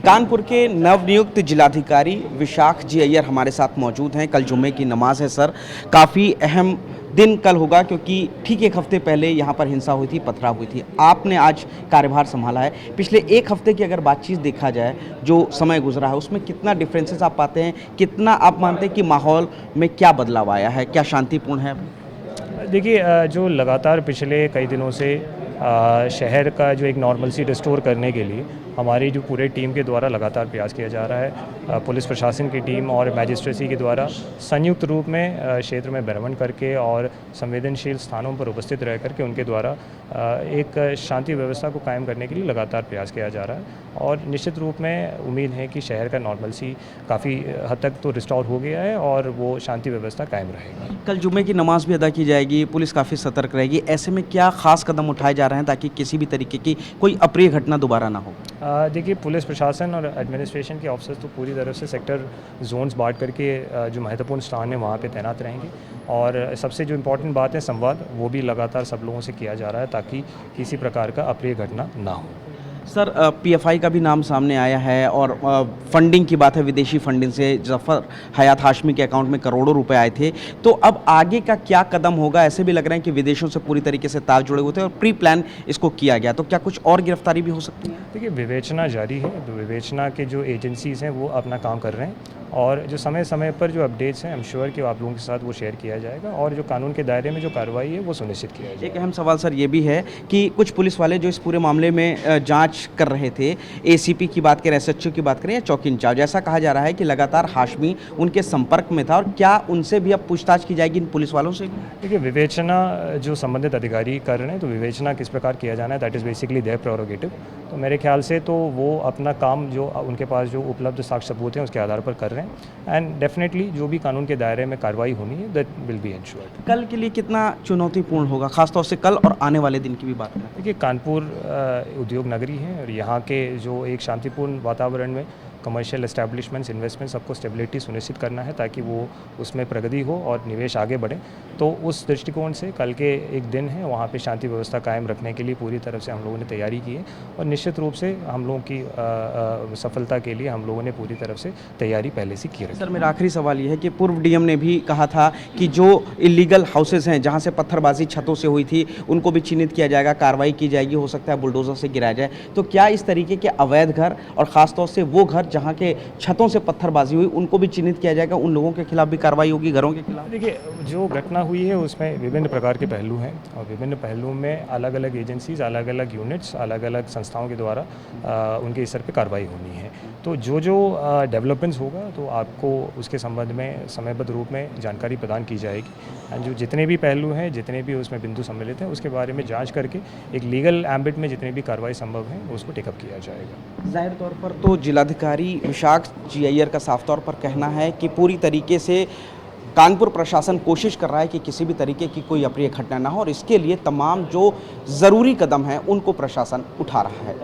कानपुर के नवनियुक्त जिलाधिकारी विशाख जी अय्यर हमारे साथ मौजूद हैं। कल जुम्मे की नमाज है सर, काफ़ी अहम दिन कल होगा क्योंकि ठीक एक हफ्ते पहले यहाँ पर हिंसा हुई थी, पथराव हुई थी। आपने आज कार्यभार संभाला है। पिछले एक हफ्ते की अगर बातचीत देखा जाए, जो समय गुजरा है उसमें कितना डिफरेंसेस आप पाते हैं, कितना आप मानते हैं कि माहौल में क्या बदलाव आया है, क्या शांतिपूर्ण है? देखिए, जो लगातार पिछले कई दिनों से शहर का जो एक नॉर्मलसी रिस्टोर करने के लिए हमारी जो पूरे टीम के द्वारा लगातार प्रयास किया जा रहा है। पुलिस प्रशासन की टीम और मैजिस्ट्रेसी के द्वारा संयुक्त रूप में क्षेत्र में भ्रमण करके और संवेदनशील स्थानों पर उपस्थित रह करके उनके द्वारा एक शांति व्यवस्था को कायम करने के लिए लगातार प्रयास किया जा रहा है। और निश्चित रूप में उम्मीद है कि शहर का नॉर्मलसी काफ़ी हद तक तो रिस्टोर हो गया है और वो शांति व्यवस्था कायम रहेगी। कल जुम्मे की नमाज भी अदा की जाएगी, पुलिस काफ़ी सतर्क रहेगी। ऐसे में क्या खास कदम उठाए जा रहे हैं ताकि किसी भी तरीके की कोई अप्रिय घटना दोबारा ना हो? देखिए, पुलिस प्रशासन और एडमिनिस्ट्रेशन के ऑफिसर्स तो पूरी तरह से सेक्टर जोन्स बांट करके जो महत्वपूर्ण स्थान है वहाँ पे तैनात रहेंगे। और सबसे जो इम्पोर्टेंट बात है संवाद, वो भी लगातार सब लोगों से किया जा रहा है ताकि किसी प्रकार का अप्रिय घटना ना हो। सर, पीएफआई का भी नाम सामने आया है और फंडिंग की बात है, विदेशी फंडिंग से जफर हयात हाशमी के अकाउंट में करोड़ों रुपए आए थे। तो अब आगे का क्या कदम होगा? ऐसे भी लग रहे हैं कि विदेशों से पूरी तरीके से तार जुड़े हुए थे और प्री प्लान इसको किया गया, तो क्या कुछ और गिरफ्तारी भी हो सकती है? देखिए, विवेचना जारी है, तो विवेचना के जो एजेंसीज़ हैं वो अपना काम कर रहे हैं और जो समय समय पर जो अपडेट्स हैं, आई एम श्योर कि आप लोगों के साथ वो शेयर किया जाएगा और जो कानून के दायरे में जो कार्रवाई है वो सुनिश्चित किया जाएगा। एक अहम सवाल सर ये भी है कि कुछ पुलिस वाले जो इस पूरे मामले में जांच कर रहे थे, एसीपी की बात करें, एसएचओ की बात करें या चौकी इंचार्ज, ऐसा कहा जा रहा है कि लगातार हाशमी उनके संपर्क में था, और क्या उनसे भी अब पूछताछ की जाएगी इन पुलिस वालों से? देखिए, विवेचना जो संबंधित अधिकारी कर रहे हैं, तो विवेचना किस प्रकार किया जाना है, that is basically their prerogative. तो मेरे ख्याल से तो वो अपना काम जो उनके पास जो उपलब्ध साक्ष्य सबूत हैं उसके आधार पर कर रहे हैं एंड डेफिनेटली जो भी कानून के दायरे में कार्रवाई होनी है दैट विल बी एंश्योर्ड। कल के लिए कितना चुनौतीपूर्ण होगा, खासतौर से कल और आने वाले दिन की भी बात करें? देखिए, कानपुर उद्योग नगरी है और यहाँ के जो एक शांतिपूर्ण वातावरण में कमर्शियल एस्टैब्लिशमेंट्स, इन्वेस्टमेंट, सबको स्टेबिलिटी सुनिश्चित करना है ताकि वो उसमें प्रगति हो और निवेश आगे बढ़े। तो उस दृष्टिकोण से कल के एक दिन है, वहाँ पे शांति व्यवस्था कायम रखने के लिए पूरी तरफ से हम लोगों ने तैयारी की है और निश्चित रूप से हम लोगों की सफलता के लिए हम लोगों ने पूरी तरफ से तैयारी पहले से की रखी। सर, मेरा आखिरी सवाल ये है कि पूर्व डीएम ने भी कहा था कि जो इलीगल हाउसेज हैं, जहाँ से पत्थरबाजी छतों से हुई थी, उनको भी चिन्हित किया जाएगा, कार्रवाई की जाएगी, हो सकता है बुलडोजर से गिराया जाए। तो क्या इस तरीके के अवैध घर और ख़ासतौर से वो घर जहाँ के छतों से पत्थरबाजी हुई, उनको भी चिन्हित किया जाएगा, उन लोगों के खिलाफ भी कार्रवाई होगी, घरों के खिलाफ? देखिए, जो घटना हुई है उसमें विभिन्न प्रकार के पहलू हैं और विभिन्न पहलुओं में अलग अलग एजेंसीज, अलग अलग यूनिट्स, अलग अलग संस्थाओं के द्वारा उनके स्तर पे कार्रवाई होनी है। तो जो डेवलपमेंट्स होगा तो आपको उसके संबंध में समयबद्ध रूप में जानकारी प्रदान की जाएगी एंड जो जितने भी पहलू हैं, जितने भी उसमें बिंदु सम्मिलित हैं, उसके बारे में जांच करके एक लीगल एम्बिट में जितनी भी कार्रवाई संभव है उसको टेकअप किया जाएगा। जाहिर तौर पर तो जिलाधिकारी विशाख जी अय्यर का साफ तौर पर कहना है कि पूरी तरीके से कानपुर प्रशासन कोशिश कर रहा है कि किसी भी तरीके की कोई अप्रिय घटना ना हो, और इसके लिए तमाम जो ज़रूरी कदम हैं उनको प्रशासन उठा रहा है।